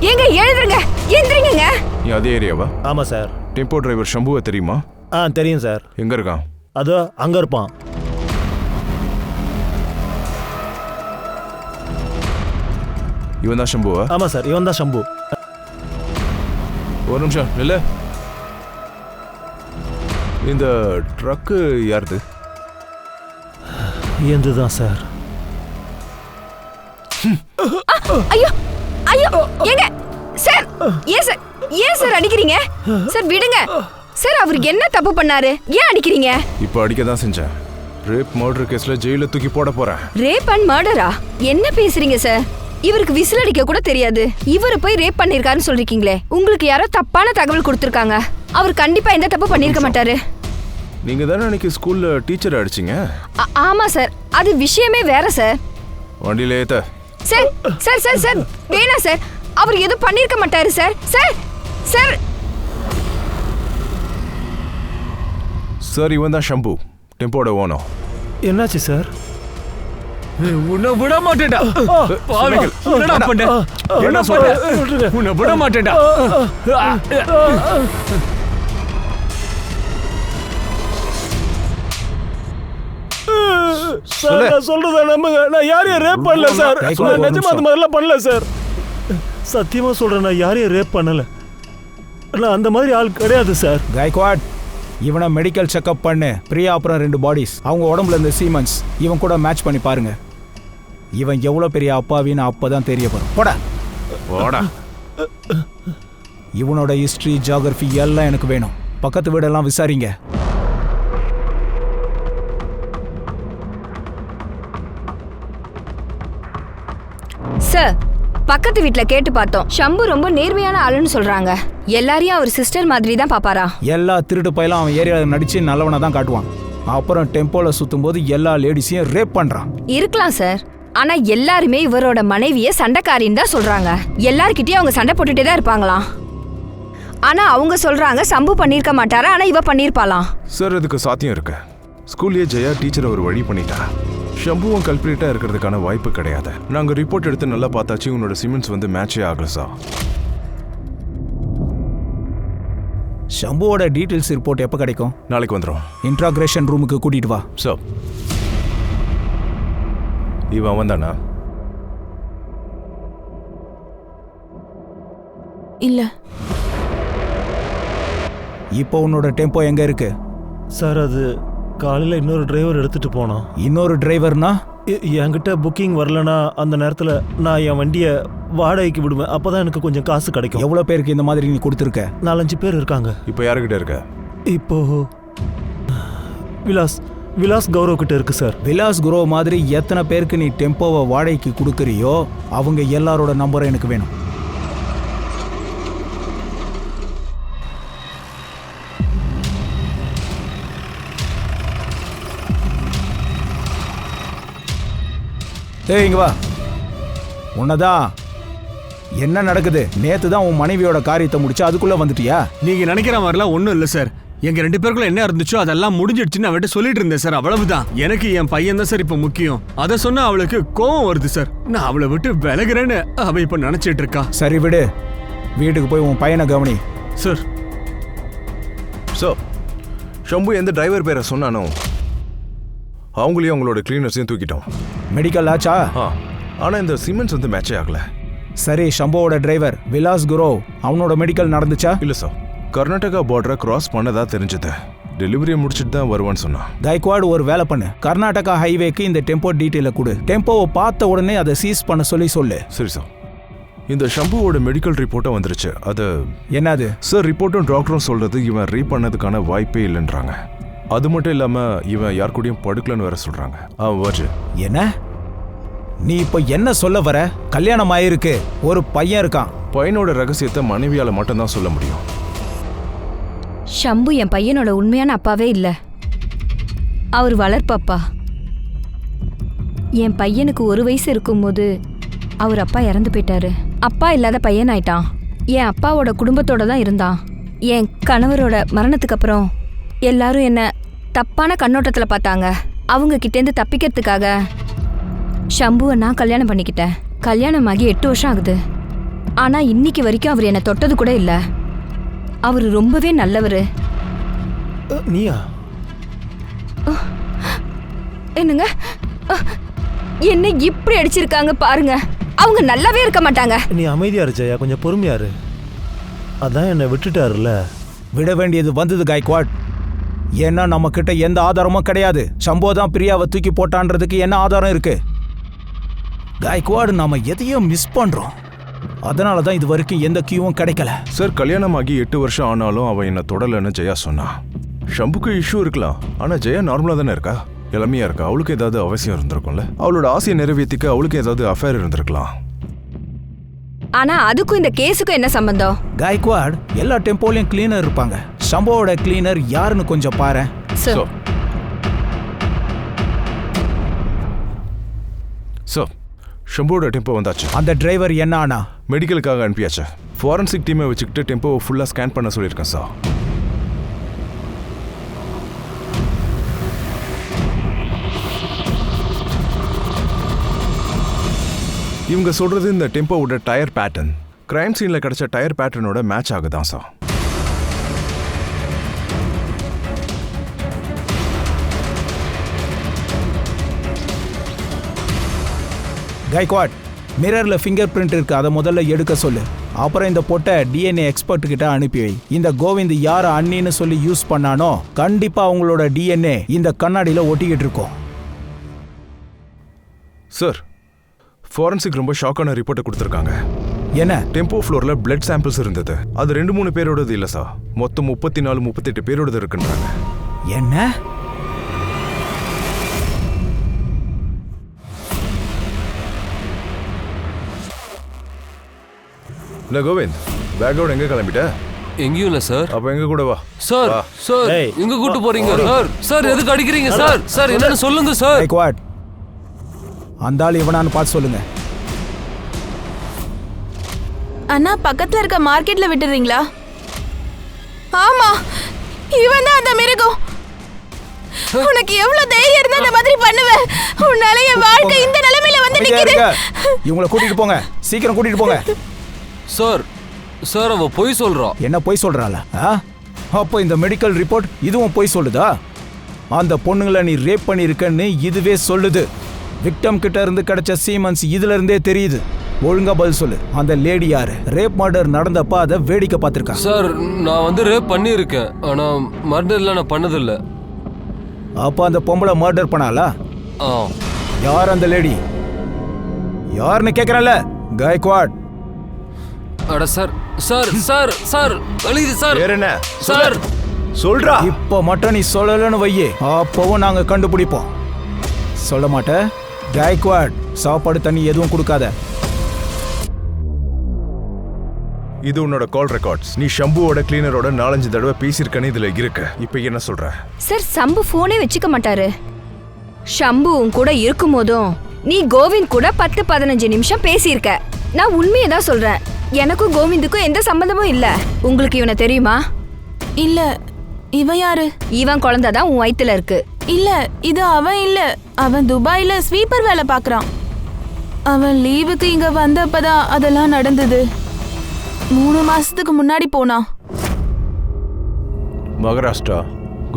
ஏங்க எழுதுங்க, எந்திரிங்க. நீ அதே ஏரியாவா? ஆமா சார். டெம்போ டிரைவர் சம்புவை தெரியுமா? தெரியும் சார். எங்க இருக்கான்? அதோ அங்க இருப்பான். இவன் தான் சம்புவா? ஆமா சார், இவன் தான் சம்பு. ஒரு நிமிஷம் இல்ல. இந்த ட்ரக்கு யாருது? இதுதான் சார். ஐயோ ஐயோ ஏங்க சார் ஏன் சார் அடிக்கிறீங்க சார் விடுங்க சார் அவருக்கு என்ன தப்பு பண்ணாரு ஏன் அடிக்கிறீங்க இப்போ அடிக்க தான் செஞ்சேன் ரேப் மர்டர் கேஸ்ல ஜெயில தூக்கி போட போறேன் ரேப் அண்ட் மர்டரா என்ன பேசுறீங்க சார் இவருக்கு விசில் அடிக்க கூட தெரியாது இவரு போய் ரேப் பண்ணிருக்காருன்னு சொல்றீங்களே உங்களுக்கு யாரோ தப்பான தகவல் கொடுத்திருக்காங்க அவர் கண்டிப்பா எந்த தப்பு பண்ணிருக்க மாட்டாரு நீங்க தானே அன்னைக்கு ஸ்கூல்ல டீச்சர் அடிச்சீங்க ஆமா சார் அது விஷயமே வேற சார் வண்டியில ஏத்த சார் சார் சார் சார் வேணாம் சார் அவர் எதுவும் பண்ணிருக்க மாட்டாரு சார் சார் சார் சார் இவன் தான் ஷம்பு டெம்போட ஓனம் என்னாச்சு சார்? உன்னை விட மாட்டேன்டா பாவி. என்னடா பண்ண? என்ன சொல்ற? உன்னை விட மாட்டேன்டா. சார் நான் சொல்றத நம்புங்க. நான் யாரையும் ரேப் பண்ணல சார். நான் நிஜமா அந்த மாதிரிலாம் பண்ணல சார். சத்தியமா சொல்றேன், நான் யாரையும் ரேப் பண்ணல. நான் அந்த மாதிரி ஆள் கிடையாது சார். கைக்வாட், இவனை மெடிக்கல் செக்அப் பண்ணு. பிரியா அப்புறம் 2 பாடிஸ், அவங்க உடம்புல இருந்த சீமன்ஸ் இவன் கூட மேட்ச் பண்ணி பாருங்க. இவன் எவ்வளவு பெரிய அப்பாவின்னு அப்பதான் தெரிய வரும். போடா. இவனோட ஹிஸ்டரி, ஜியோகிராஃபி எல்லாம் எனக்கு வேணும். பக்கத்து வீடெல்லாம் விசாரிங்க. சார், பக்கத்து வீட்ல கேட்டு பார்த்தோம். ஷம்பு ரொம்ப நேர்மையான ஆளுன்னு சொல்றாங்க. எல்லாரையும் அவர் சிஸ்டர் மாதிரி தான் பாப்பாரா. எல்லா திருட்டு பையலும் அவன் ஏரியாவில் நடிச்சு நல்லவனை தான் காட்டுவான். அப்புறம் டெம்போல சுத்தும் போது எல்லா லேடிஸையும் ரேப் பண்றான். இருக்கலாம் சார், ஆனா எல்லாருமே இவரோட மனைவிய சண்டைக்காரின்னு தான் சொல்றாங்க. எல்லார்கிட்டயும் அவங்க சண்டை போட்டுட்டே தான் இருப்பாங்களாம். ஆனா அவங்க சொல்றாங்க சம்பு பண்ணிருக்க மாட்டாரா, ஆனா இவ பண்ணிருப்பாளாம். சார் அதுக்கு சாத்தியம் இருக்கு. ஸ்கூல்லேயே ஜெயா டீச்சரை ஒரு வழி பண்ணிட்டா. ஷம்புவும் கல்பிரேட்டா இருக்கிறதுக்கான வாய்ப்பு கிடையாது. நாங்க ரிப்போர்ட் எடுத்து நல்லா பார்த்தாச்சு, உன்னோட சிமெண்ட்ஸ் வந்து மேட்சே ஆகல சார். ஷம்புவோட டீடைல்ஸ் ரிப்போர்ட் எப்போ கிடைக்கும்? நாளைக்கு வந்துடும். இன்ட்ராகிரேஷன் ரூமுக்கு கூட்டிட்டு வா. சார் இவன் வந்தானா? இல்ல. இப்போ உன்னோட டெம்போ எங்க இருக்கு? சார் அது காலையில் இன்னொரு டிரைவர் எடுத்துட்டு போனான். இன்னொரு டிரைவர்னா? என்கிட்ட புக்கிங் வரலனா அந்த நேரத்தில் நான் என் வண்டியை வாடகைக்கு விடுவேன். அப்போதான் எனக்கு கொஞ்சம் காசு கிடைக்கும். எவ்வளோ பேருக்கு இந்த மாதிரி நீ கொடுத்துருக்க? 4-5 பேர் இருக்காங்க. இப்போ யாருக்கிட்ட இருக்க? இப்போ விலாஸ் கௌரவ் கிட்ட இருக்கு சார். விலாஸ் குரோவ் மாதிரி எத்தனை பேருக்கு நீ டெம்போவை வாடகைக்கு கொடுக்குறியோ அவங்க எல்லாரோட நம்பரும் எனக்கு வேணும். இங்க வா. உன்னதான் என்ன நடக்குது? நேத்து தான் உன் மனைவியோட காரியத்தை முடிச்சு அதுக்குள்ள வந்துட்டியா? நீங்க நினைக்கிற மாதிரிலாம் ஒண்ணும் இல்ல சார். எங்க 2 பேருக்குள்ள என்ன இருந்துச்சோ அதெல்லாம் முடிஞ்சிடுச்சுன்னு அவட்ட சொல்லிட்டு இருந்தேன் சார். அவ்வளவுதான். எனக்கு என் பையன் தான் சார் இப்ப முக்கியம். அதை சொன்னா அவளுக்கு கோவம் வருது சார். நான் அவளை விட்டு விலகுறேன்னு அவ இப்ப நினைச்சிட்டு இருக்கா. சரி விடு, வீட்டுக்கு போய் உன் பையனை கவனி. சார் ஷம்பு எந்த டிரைவர் பேரை சொன்னானோ அவங்களையும் அவங்களோட கிளீனர்ஸையும் தூக்கிட்டோம். மெடிக்கல் ஆச்சா? ஆனா இந்த சிமெண்ட்ஸ் வந்து மேட்சே ஆகல. சரி, ஷம்போவோட டிரைவர் விலாஸ் குரோவ் அவனோட மெடிக்கல் நடந்துச்சா? இல்ல சார், கர்நாடகா பார்டரை கிராஸ் பண்ணதா தெரிஞ்சது. டெலிவரியை முடிச்சுட்டு தான் வருவான்னு சொன்னான். கைக்வாட் ஒரு வேலை பண்ணு, கர்நாடகா ஹைவேக்கு இந்த டெம்போ டீட்டெயில கொடு. டெம்போவை பார்த்த உடனே அதை சீஸ் பண்ண சொல்லு. சரி சார். இந்த ஷம்புவோட மெடிக்கல் ரிப்போர்ட்டும் வந்துருச்சு. அது என்னது சார்? ரிப்போர்ட்டும் டாக்டரும் சொல்றது இவன் ரேப் பண்ணதுக்கான வாய்ப்பே இல்லைன்றாங்க. அது மட்டும் இல்லாம இவன் யார் கூடயும் படுக்கலன்னு வேற சொல்றாங்க. என்ன நீ இப்ப என்ன சொல்ல வர? கல்யாணம் ஆயிருக்கு, ஒரு பையன் இருக்கான். பையனோட ரகசியத்தை மனைவியால மட்டும்தான் சொல்ல முடியும். ஷம்பு என் பையனோட உண்மையான அப்பாவே இல்ல, அவர் வளர்ப்பப்பா. என் பையனுக்கு 1 வயசு இருக்கும்போது அவர் அப்பா இறந்து போயிட்டாரு. அப்பா இல்லாத பையன் ஆயிட்டான். என் அப்பாவோட குடும்பத்தோட தான் இருந்தான். என் கணவரோட மரணத்துக்கு அப்புறம் எல்லாரும் என்ன தப்பான கண்ணோட்டத்தில் பார்த்தாங்க. அவங்க கிட்டேருந்து தப்பிக்கிறதுக்காக ஷம்புவை நான் கல்யாணம் பண்ணிக்கிட்டேன். கல்யாணம் ஆகி 8 வருஷம் ஆகுது. ஆனால் இன்னைக்கு வரைக்கும் அவர் என்னை தொட்டது கூட இல்லை. அவர் ரொம்பவே நல்லவர். நீயா? என்னங்க என்ன இப்படி அடிச்சிருக்காங்க பாருங்க. அவங்க நல்லாவே இருக்க மாட்டாங்க. நீ அமைதியா இரு ஜெயா, கொஞ்சம் பொறுமையா இரு. அதான் என்னை விட்டுட்டாருல்ல. விட வேண்டியது வந்தது கைக்வாட். ஏன்னா நம்ம கிட்ட எந்த ஆதாரமும் கிடையாது. ஷம்போ தான் பிரியாவை தூக்கி போட்டான்றதுக்கு என்ன ஆதாரம் இருக்கு? காய்க்வாட் நாம எதையோ மிஸ் பண்றோம். அதனால தான் இது வரைக்கும் எந்த கியூவும் கிடைக்கல. சார், கல்யாணமாகி 8 வருஷம் ஆனாலும் அவன் என்ன தொடலன்னு ஜெயா சொன்னா. ஷம்புக்கு இஷ்யூ இருக்கலாம், ஆனா ஜெயா நார்மலா தானே இருக்கா, இளமையா இருக்கா. அவளுக்கு ஏதாவது அவசியம் இருந்திருக்கும்ல. அவளோட ஆசையை நிறைவேற்றிக்க அவளுக்கு ஏதாவது அஃபேர் இருந்திருக்கலாம். ஆனா அதுக்கும் இந்த கேஸுக்கும் என்ன சம்பந்தம்? காய்க்வாட், எல்லா டெம்போலையும் கிளீனர் இருப்பாங்க. ஷம்போவோட கிளீனர் யாருன்னு கொஞ்சம் பாரு. சார், ஷம்போட டெம்போ வந்தாச்சு. அந்த டிரைவர் என்ன ஆனா? மெடிக்கலுக்காக அனுப்பியாச்சு. ஃபாரன்சிக் டீமை வச்சுக்கிட்டு டெம்போவை ஃபுல்லாக ஸ்கேன் பண்ண சொல்லியிருக்கேன் சார். இவங்க சொல்றது இந்த டெம்போவோட டயர் பேட்டர்ன் கிரைம் சீன்ல கிடைச்ச டயர் பேட்டர்னோட மேட்ச் ஆகுதான் சார். காய்க்வாட், மிரர்ல ஃபிங்கர் பிரிண்ட் இருக்கு, அதை முதல்ல எடுக்க சொல்லு. அப்புறம் இந்த பொட்டை டிஎன்ஏ எக்ஸ்பர்ட் கிட்ட அனுப்பி வை. இந்த கோவிந்த் யார அண்ணின்னு சொல்லி யூஸ் பண்ணானோ கண்டிப்பா அவங்களோட டிஎன்ஏ இந்த கண்ணாடியில ஒட்டிக்கிட்டு இருக்கும். சார், ஃபாரன்சிக் ரொம்ப ஷாக்கான ரிப்போர்ட்டை கொடுத்துருக்காங்க. என்ன? டெம்போ ஃப்ளோர்ல பிளட் சாம்பிள்ஸ் இருந்தது. அது 2-3 பேரோடது இல்ல சார், மொத்தம் 34-38 பேரோடது இருக்குன்றாங்க. என்ன? இல்ல கோவிந்த், பேக்கோட எங்க கிளம்பிட்ட? எங்கேயும் இல்ல சார். அப்ப எங்க கூட வா. சார் சார் எங்க கூட்டு போறீங்க சார்? சார் எதுக்கு அடிக்கிறீங்க சார்? சார் என்னன்னு சொல்லுங்க சார். காய்க்வாட், அந்த ஆள் இவனான்னு பார்த்து சொல்லுங்க. அண்ணா, பக்கத்துல இருக்க மார்க்கெட்ல விட்டுறீங்களா? ஆமா, இவன் தான் அந்த மிருகம். உனக்கு எவ்வளவு தைரியம் இருந்தா அந்த மாதிரி பண்ணுவ? உன்னால என் வாழ்க்கை இந்த நிலைமையில வந்து நிக்குது. இவங்களை கூட்டிட்டு போங்க, சீக்கிரம் கூட்டிட்டு போங்க. சார் சார் அவ பொய் சொல்றா. என்ன பொய் சொல்றாளா? அப்போ இந்த மெடிக்கல் ரிப்போர்ட் இதுவும் பொய் சொல்லுதா? அந்த பொண்ணுங்களை நீ ரேப் பண்ணிருக்கன்னு இதுவே சொல்லுது. விக்டம் கிட்ட இருந்து கிடைச்ச சீமன்ஸ் இதுல இருந்தே தெரியுது. ஒழுங்கா பதில் சொல்லு. அந்த லேடி யாரு? ரேப் மர்டர் நடந்தப்ப அதை வேடிக்கை பார்த்திருக்கா? சார், நான் வந்து ரேப் பண்ணியிருக்கேன், ஆனா மர்டர்ல நான் பண்ணதில்லை. அப்ப அந்த பொம்பளை மர்டர் பண்ணாளா? யார் அந்த லேடி? யாருன்னு கேக்குறல காய்க்வாட். அட சார் சார் சார் சார் அழிது சார். வேற என்ன சார் சொல்றா? இப்போ மட்டும் நீ சொல்லலன்னு வையே, அப்பவும் நாங்க கண்டுபிடிப்போம். சொல்ல மாட்ட? காய்க்வாட், சாப்பாடு தண்ணி எதுவும் கொடுக்காத. இது உன்னோட கால் ரெக்கார்ட்ஸ். நீ ஷம்புவோட கிளீனரோட 4-5 தடவை பேசியிருக்கன்னு இதுல இருக்கு. இப்போ என்ன சொல்ற? சார், சம்பு போனே வச்சுக்க மாட்டாரு. ஷம்பு உன் கூட இருக்கும் போதும் நீ கோவிந்த் கூட 10-15 நிமிஷம் பேசியிருக்க. நான் உண்மையை தான் சொல்றேன். எனக்கும் கோவிந்துக்கும் எந்த சம்பந்தமும் இல்ல. உங்களுக்கு இவனை தெரியுமா? இல்ல. இவன் யாரு? இவன் குழந்தை தான் உன் வயித்துல இருக்கு. இல்ல, இது அவன் இல்ல. அவன் துபாயில ஸ்வீப்பர் வேலை பாக்குறான். அவன் லீவுக்கு இங்க வந்தப்பதான் அதெல்லாம் நடந்தது. 3 மாசத்துக்கு முன்னாடி போனான். மகாராஷ்டிரா,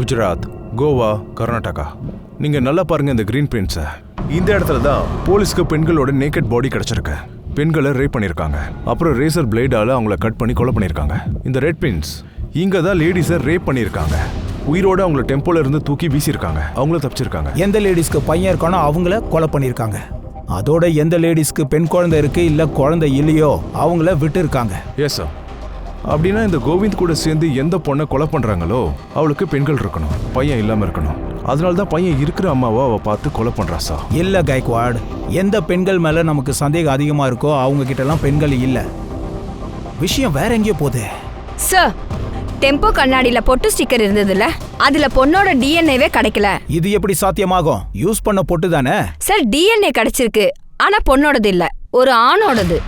குஜராத், கோவா, கர்நாடகா. நீங்க நல்லா பாருங்க இந்த கிரீன் பிரிண்ட்ஸை. இந்த இடத்துல தான் போலீஸ்க்கு பெண்களோட நேக்கட் பாடி கிடைச்சிருக்கு. பெண்களை ரேப் பண்ணியிருக்காங்க. அப்புறம் ரேசர் பிளேடால அவங்கள கட் பண்ணி கொலை பண்ணியிருக்காங்க. இந்த ரெட் பிரிண்ட்ஸ் இங்க தான் லேடிஸை ரேப் பண்ணியிருக்காங்க. உயிரோட அவங்கள டெம்போல இருந்து தூக்கி வீசியிருக்காங்க. அவங்கள தப்பிச்சிருக்காங்க. எந்த லேடிஸ்க்கு பையன் இருக்கானோ அவங்கள கொலை பண்ணியிருக்காங்க. அதோட எந்த லேடிஸ்க்கு பெண் குழந்தை இருக்கு இல்ல குழந்தை இல்லையோ அவங்கள விட்டு இருக்காங்க. Yes sir. அப்படின்னா இந்த கோவிந்த் கூட சேர்ந்து எந்த பொண்ணை கொலை பண்றாங்களோ அவளுக்கு பெண்கள் இருக்கணும், பையன் இல்லாம இருக்கணும். அதனால்தான் பையன் இருக்கிற அம்மாவை அவ பார்த்து கொலை பண்றா சார். இல்ல காய்க்வாட், எந்த பெண்கள் மேல நமக்கு சந்தேகம் அதிகமா இருக்கோ அவங்க கிட்ட எல்லாம் பெண்கள் இல்ல. விஷயம் வேற எங்கேயோ போகுது. சார், டெம்போ கண்ணாடியில பொட்டு ஸ்டிக்கர் இருந்ததுல, அதுல பொண்ணோட டிஎன்ஏவே கிடைக்கல. இது எப்படி சாத்தியமாகும்? யூஸ் பண்ண பொட்டு தானே. சார், டிஎன்ஏ கிடைச்சிருக்கு, ஆனா பொண்ணோடது இல்ல, ஒரு ஆணோடது.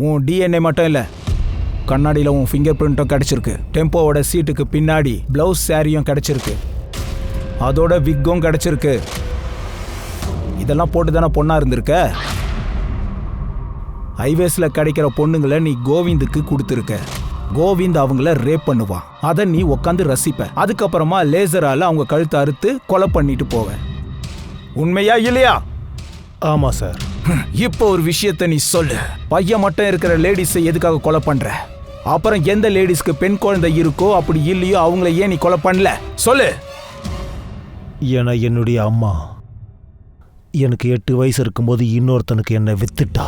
உன் டிஎன்ஏ மட்டும் இல்ல, கண்ணாடியில உன் ஃபிங்கர் பிரிண்ட்டும் கிடைச்சிருக்கு. டெம்போவோட சீட்டுக்கு பின்னாடி பிளவுஸ் சாரியும் கிடைச்சிருக்கு. அதோட விக்கும் கிடைச்சிருக்கு. இதெல்லாம் போட்டு தானே பொண்ணா இருந்திருக்க. ஹைவேஸ்ல கிடைக்கிற பொண்ணுங்களை நீ கோவிந்துக்கு கொடுத்துருக்க. கோவிந்த் அவங்கள ரேப் பண்ணுவான். அதை நீ உட்காந்து ரசிப்ப. அதுக்கப்புறமா லேசரால அவங்க கழுத்தை அறுத்து கொலை பண்ணிட்டு போவ. உண்மையா இல்லையா? ஆமா சார். இப்போ ஒரு விஷயத்த நீ சொல்லு. பையன் மட்டும் இருக்கிற லேடிஸை எதுக்காக கொலை பண்ற? அப்புறம் எந்த லேடிஸ்க்கு பெண் குழந்தை இருக்கோ அப்படி இல்லையோ அவங்கள ஏன் நீ கொலை பண்ணல? சொல்லு. ஏன்னா என்னுடைய அம்மா எனக்கு 8 வயசு இருக்கும்போது இன்னொருத்தனுக்கு என்னை வித்துட்டா.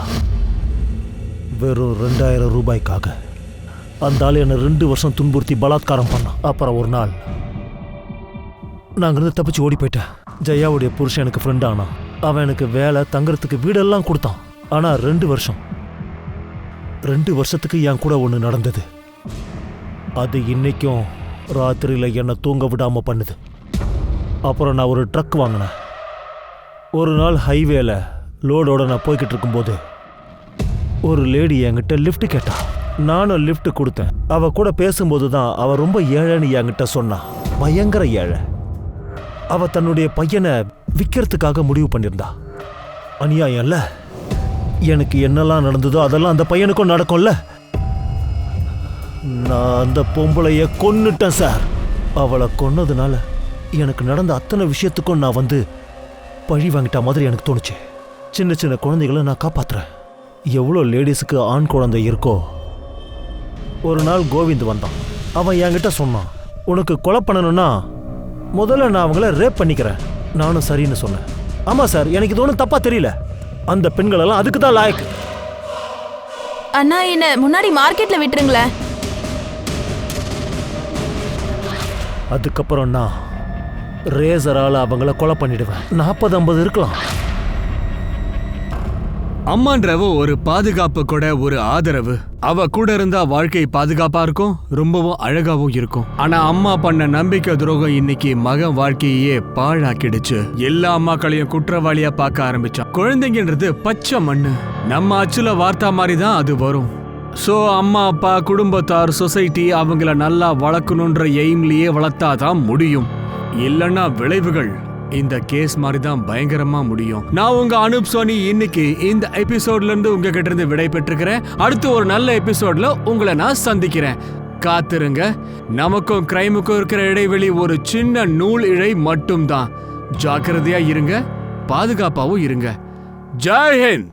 வெறும் 2000 ரூபாய்க்காக. அந்த ஆள் என்னை 2 வருஷம் துன்புறுத்தி பலாத்காரம் பண்ணான். அப்புறம் ஒரு நாள் நான் அங்கிருந்து தப்பிச்சு ஓடி போயிட்டேன். ஜெயாவுடைய புருஷன் எனக்கு ஃப்ரெண்ட் ஆனான். அவன் எனக்கு வேலை, தங்குறதுக்கு வீடெல்லாம் கொடுத்தான். ஆனால் 2 வருஷத்துக்கு என் கூட ஒன்று நடந்தது. அது இன்னைக்கும் ராத்திரியில் என்னை தூங்க விடாம பண்ணுது. அப்புறம் நான் ஒரு ட்ரக் வாங்கினேன். ஒரு நாள் ஹைவேல லோடோட நான் போய்கிட்டு இருக்கும்போது ஒரு லேடி என்கிட்ட லிஃப்ட் கேட்டா. நானும் லிஃப்ட் கொடுத்தேன். அவ கூட பேசும்போது தான் அவ ரொம்ப ஏழைன்னு என்கிட்ட சொன்னா. பயங்கர ஏழை. அவ தன்னுடைய பையனை விற்கிறதுக்காக முடிவு பண்ணியிருந்தா. அநியாயம் இல்ல? எனக்கு என்னெல்லாம் நடந்ததோ அதெல்லாம் அந்த பையனுக்கும் நடக்கும்ல. நான் அந்த பொம்பளைய கொன்னுட்டேன் சார். அவளை கொன்னதுனால எனக்கு நடந்த அத்தனை விஷயத்துக்கும் நான் வந்து பழி வாங்கிட்ட மாதிரி எனக்கு தோணுச்சு. சின்ன சின்ன குழந்தைகளை நான் காப்பாத்துறேன். எவ்வளோ லேடிஸுக்கு ஆண் குழந்தை இருக்கோ. ஒரு நாள் கோவிந்த் வந்தான். அவன் என்கிட்ட சொன்னான், உனக்கு கொலை பண்ணணும்னா முதல்ல நான் அவங்கள ரேப் பண்ணிக்கிறேன். நானும் சரின்னு சொன்னேன். ஆமா சார், எனக்கு இது ஒன்றும் தப்பா தெரியல. அந்த பெண்களெல்லாம் அதுக்கு தான் லாயக்கு. அண்ணா, என்ன முன்னாடி மார்க்கெட்ல விட்டுருங்களேன். அதுக்கப்புறம் நான் ரேசரால அவங்கள கொலை பண்ணிடுவேன். 40-50 இருக்கலாம். அம்மான்றவ ஒரு பாதுகாப்பு கூட, ஒரு ஆதரவு. அவ கூட இருந்தா வாழ்க்கை பாதுகாப்பா இருக்கும், ரொம்பவும் அழகாவும் இருக்கும். ஆனா அம்மா பண்ண நம்பிக்கை துரோகம் இன்னைக்கு மகன் வாழ்க்கையே பாழாக்கிடுச்சு. எல்லா அம்மாக்களையும் குற்றவாளியா பார்க்க ஆரம்பிச்சான். குழந்தைங்கன்றது பச்சை மண்ணு. நம்ம அச்சுல வார்த்தா மாதிரி தான் அது வரும். சோ அம்மா அப்பா, குடும்பத்தார், சொசைட்டி அவங்கள நல்லா வளர்க்கணுன்ற எய்ம்லயே வளர்த்தாதான் முடியும். இல்லைன்னா விளைவுகள் இந்த கேஸ் மாதிரி தான் பயங்கரமா முடியும். நான் உங்க அனுப் சோனி. இன்னைக்கு இந்த எபிசோட்ல இருந்து உங்ககிட்ட இருந்து விடை பெற்றுக்கிறேன். அடுத்து ஒரு நல்ல எபிசோட்ல உங்களை நான் சந்திக்கிறேன். காத்திருங்க. நமக்கும் கிரைமுக்கும் இருக்கிற இடைவெளி ஒரு சின்ன நூல் இழை மட்டும்தான். ஜாக்கிரதையா இருங்க, பாதுகாப்பாவும் இருங்க. ஜெய் ஹிந்த்.